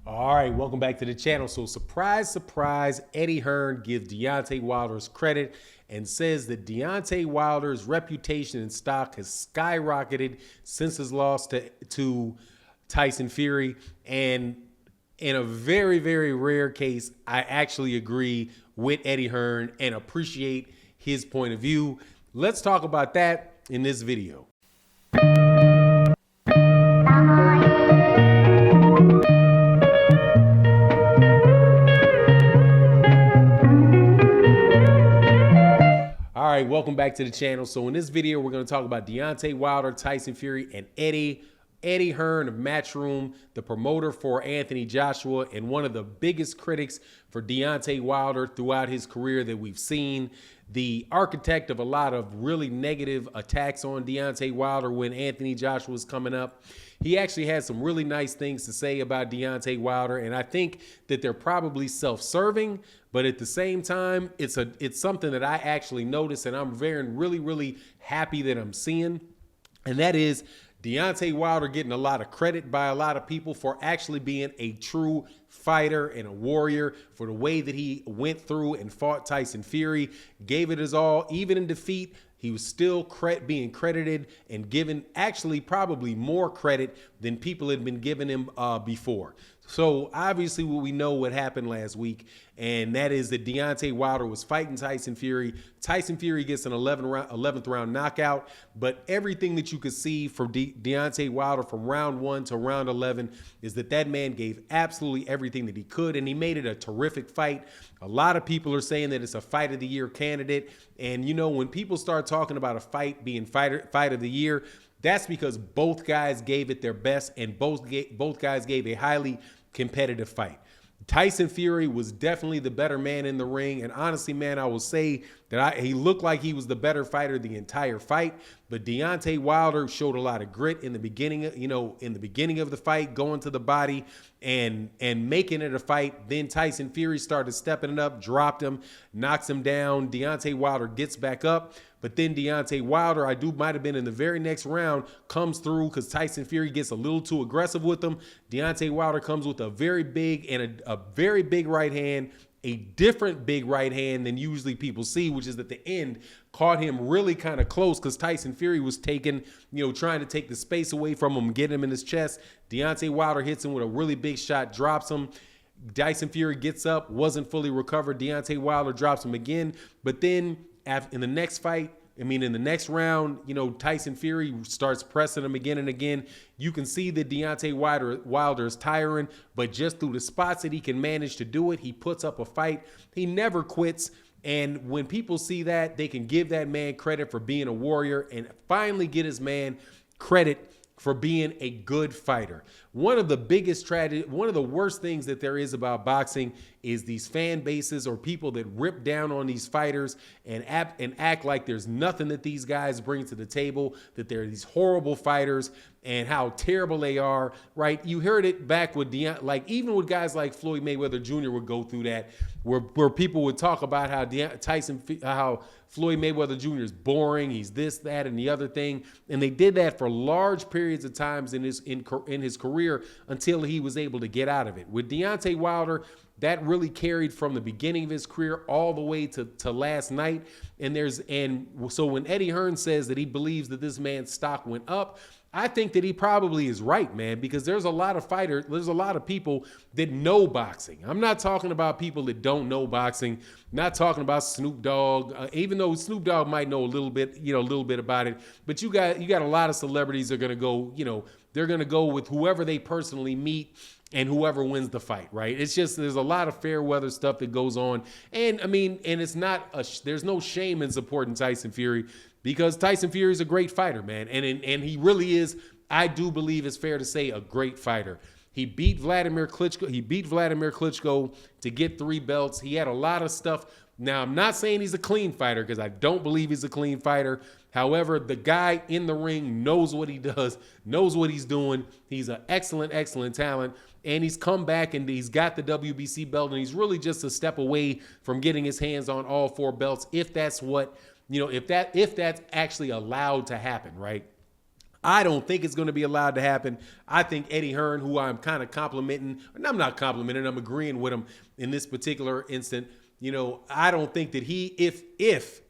All right, welcome back to the channel. So surprise, surprise, Eddie Hearn gives Deontay Wilder's credit and says that Deontay Wilder's reputation and stock has skyrocketed since his loss to Tyson Fury. And in a very, very rare case, I actually agree with Eddie Hearn and appreciate his point of view. Let's talk about that in this video. All right, welcome back to the channel. So in this video, we're going to talk about Deontay Wilder, Tyson Fury, and Eddie Hearn of Matchroom, the promoter for Anthony Joshua, and one of the biggest critics for Deontay Wilder throughout his career that we've seen. The architect of a lot of really negative attacks on Deontay Wilder when Anthony Joshua was coming up. He actually had some really nice things to say about Deontay Wilder, and I think that they're probably self-serving, but at the same time, it's something that I actually noticed, and I'm really happy that I'm seeing, and that is Deontay Wilder getting a lot of credit by a lot of people for actually being a true fighter and a warrior, for the way that he went through and fought Tyson Fury, gave it his all. Even in defeat, he was still being credited and given actually probably more credit than people had been giving him before. So obviously we know what happened last week, and that is that Deontay Wilder was fighting Tyson Fury. Tyson Fury gets an 11th round knockout, but everything that you could see for Deontay Wilder from round 1 to round 11 is that man gave absolutely everything that he could, and he made it a terrific fight. A lot of people are saying that it's a fight of the year candidate, and you know, when people start talking about a fight being fight of the year, that's because both guys gave it their best, and both guys gave a highly competitive fight. Tyson Fury was definitely the better man in the ring, and honestly, man, I will say that he looked like he was the better fighter the entire fight. But Deontay Wilder showed a lot of grit in the beginning, in the beginning of the fight, going to the body and making it a fight. Then Tyson Fury started stepping it up, dropped him, knocks him down. Deontay Wilder gets back up, but then Deontay Wilder, might have been in the very next round, comes through because Tyson Fury gets a little too aggressive with him. Deontay Wilder comes with a very big and a very big right hand, a different big right hand than usually people see, which is at the end, caught him really kind of close because Tyson Fury was trying to take the space away from him, get him in his chest. Deontay Wilder hits him with a really big shot, drops him. Tyson Fury gets up, wasn't fully recovered. Deontay Wilder drops him again. But then in the next fight, in the next round, Tyson Fury starts pressing him again and again. You can see that Deontay Wilder is tiring, but just through the spots that he can manage to do it, he puts up a fight. He never quits. And when people see that, they can give that man credit for being a warrior and finally get his man credit for being a good fighter. One of the worst things that there is about boxing is these fan bases or people that rip down on these fighters and act like there's nothing that these guys bring to the table, that they're these horrible fighters and how terrible they are, right? You heard it back with even with guys like Floyd Mayweather Jr. would go through that, where people would talk about how Floyd Mayweather Jr. is boring, he's this, that, and the other thing, and they did that for large periods of times in his career until he was able to get out of it. With Deontay Wilder, that really carried from the beginning of his career all the way to last night. And so when Eddie Hearn says that he believes that this man's stock went up, I think that he probably is right, man, because there's a lot of people that know boxing. I'm not talking about people that don't know boxing, not talking about Snoop Dogg, even though Snoop Dogg might know a little bit about it, but you got a lot of celebrities that are going to go, they're going to go with whoever they personally meet and whoever wins the fight, right? It's just, there's a lot of fair weather stuff that goes on. And it's not, there's no shame in supporting Tyson Fury, because Tyson Fury is a great fighter, man. And he really is, I do believe it's fair to say, a great fighter. He beat Vladimir Klitschko to get 3 belts. He had a lot of stuff. Now, I'm not saying he's a clean fighter, because I don't believe he's a clean fighter. However, the guy in the ring knows what he does, knows what he's doing. He's an excellent talent. And he's come back and he's got the WBC belt, and he's really just a step away from getting his hands on all 4 belts, if that's what, if that's actually allowed to happen, right? I don't think it's going to be allowed to happen. I think Eddie Hearn, who I'm kind of complimenting, and I'm not complimenting, I'm agreeing with him in this particular instant. I don't think that if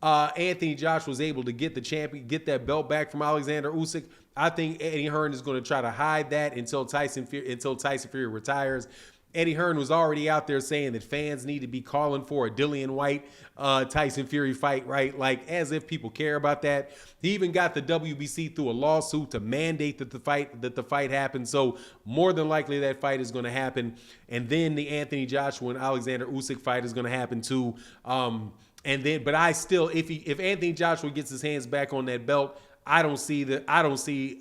Anthony Joshua was able to get the champion, get that belt back from Alexander Usyk, I think Eddie Hearn is going to try to hide that until Tyson Fury retires. Eddie Hearn was already out there saying that fans need to be calling for a Dillian White Tyson Fury fight, right? Like, as if people care about that. He even got the WBC through a lawsuit to mandate that the fight happen. So more than likely that fight is going to happen. And then the Anthony Joshua and Alexander Usyk fight is going to happen too. But I still, if Anthony Joshua gets his hands back on that belt, I don't see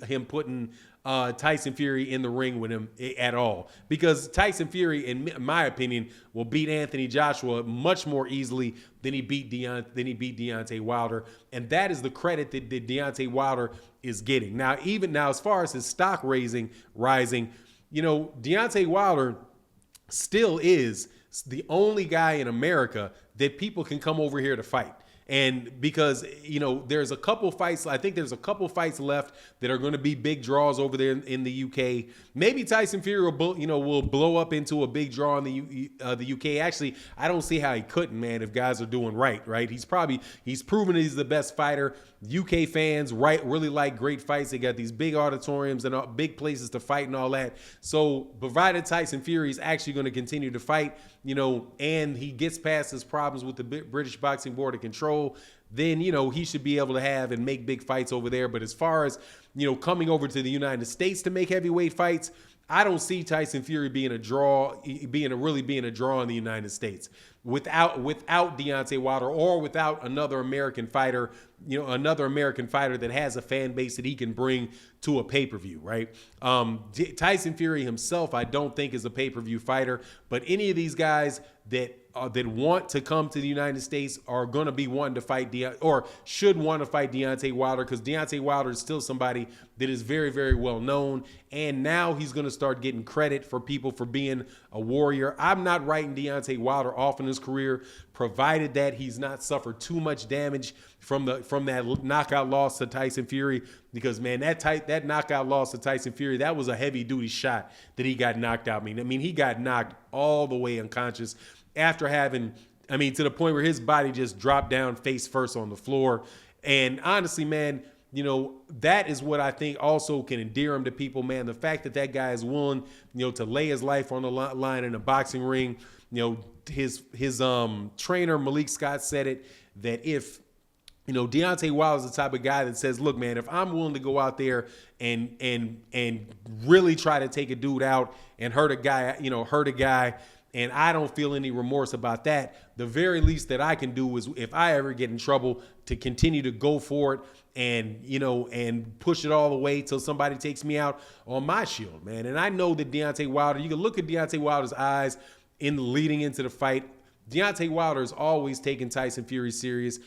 him putting Tyson Fury in the ring with him at all, because Tyson Fury, in my opinion, will beat Anthony Joshua much more easily than he beat Deontay Wilder, and that is the credit that Deontay Wilder is getting. Now, as far as his stock rising, Deontay Wilder still is the only guy in America that people can come over here to fight. And because, there's a couple fights, I think there's a couple fights left that are going to be big draws over there in the UK. Maybe Tyson Fury will blow up into a big draw in the UK. Actually, I don't see how he couldn't, man, if guys are doing right? He's proven he's the best fighter. UK fans really like great fights. They got these big auditoriums and big places to fight and all that. So provided Tyson Fury is actually going to continue to fight, and he gets past his problems with the British Boxing Board of Control, then, he should be able to have and make big fights over there. But as far as, coming over to the United States to make heavyweight fights, I don't see Tyson Fury being a draw in the United States without Deontay Wilder, or without another American fighter, that has a fan base that he can bring to a pay-per-view, right? Tyson Fury himself, I don't think, is a pay-per-view fighter, but any of these guys that want to come to the United States are going to be wanting to fight should want to fight Deontay Wilder, because Deontay Wilder is still somebody that is very, very well known, and now he's going to start getting credit for people for being a warrior. I'm not writing Deontay Wilder off in his career, provided that he's not suffered too much damage from that knockout loss to Tyson Fury, because, man, that knockout loss to Tyson Fury, that was a heavy duty shot that he got knocked out. I mean, he got knocked all the way unconscious after to the point where his body just dropped down face first on the floor. And honestly, man, that is what I think also can endear him to people, man. The fact that guy is willing, to lay his life on the line in a boxing ring. His trainer, Malik Scott, said it, that if, Deontay Wilder is the type of guy that says, look, man, if I'm willing to go out there and really try to take a dude out and hurt a guy, and I don't feel any remorse about that, the very least that I can do is, if I ever get in trouble, to continue to go for it and push it all the way till somebody takes me out on my shield, man. And I know that Deontay Wilder, you can look at Deontay Wilder's eyes leading into the fight. Deontay Wilder has always taken Tyson Fury serious.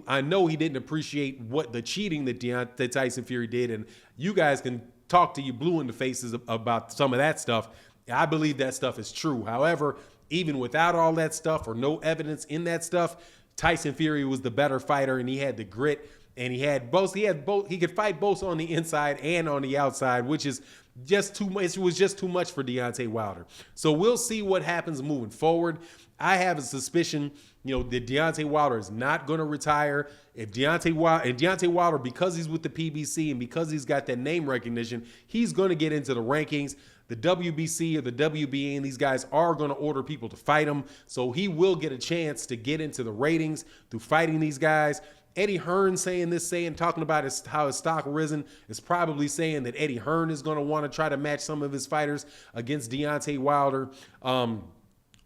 I know he didn't appreciate what the cheating that Tyson Fury did, and you guys can talk to you blue in the faces about some of that stuff. I believe that stuff is true. However, even without all that stuff or no evidence in that stuff, Tyson Fury was the better fighter, and he had the grit, and he had both. He could fight both on the inside and on the outside, which is just too much. It was just too much for Deontay Wilder. So we'll see what happens moving forward. I have a suspicion, that Deontay Wilder is not going to retire. If Deontay Wilder, because he's with the PBC and because he's got that name recognition, he's going to get into the rankings. The WBC or the WBA, and these guys are going to order people to fight him. So he will get a chance to get into the ratings through fighting these guys. Eddie Hearn talking about how his stock risen, is probably saying that Eddie Hearn is going to want to try to match some of his fighters against Deontay Wilder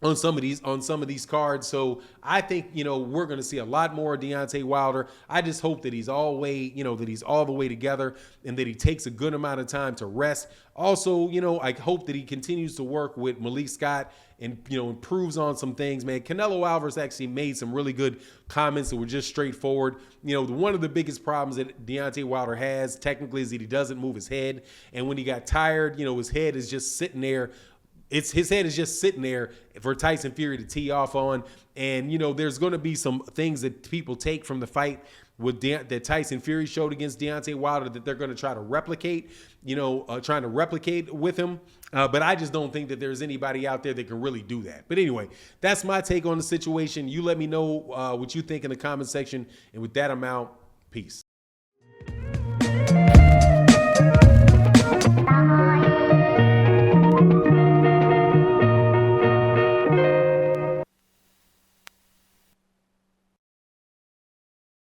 on some of these cards. So I think, we're going to see a lot more of Deontay Wilder. I just hope that he's all the way together, and that he takes a good amount of time to rest. Also, I hope that he continues to work with Malik Scott and, improves on some things, man. Canelo Alvarez actually made some really good comments that were just straightforward. One of the biggest problems that Deontay Wilder has technically is that he doesn't move his head. And when he got tired, his head is just sitting there. His head is just sitting there for Tyson Fury to tee off on. And, there's going to be some things that people take from the fight that Tyson Fury showed against Deontay Wilder that they're going to try to replicate, trying to replicate with him. But I just don't think that there's anybody out there that can really do that. But anyway, that's my take on the situation. You let me know what you think in the comment section. And with that, I'm out. Peace.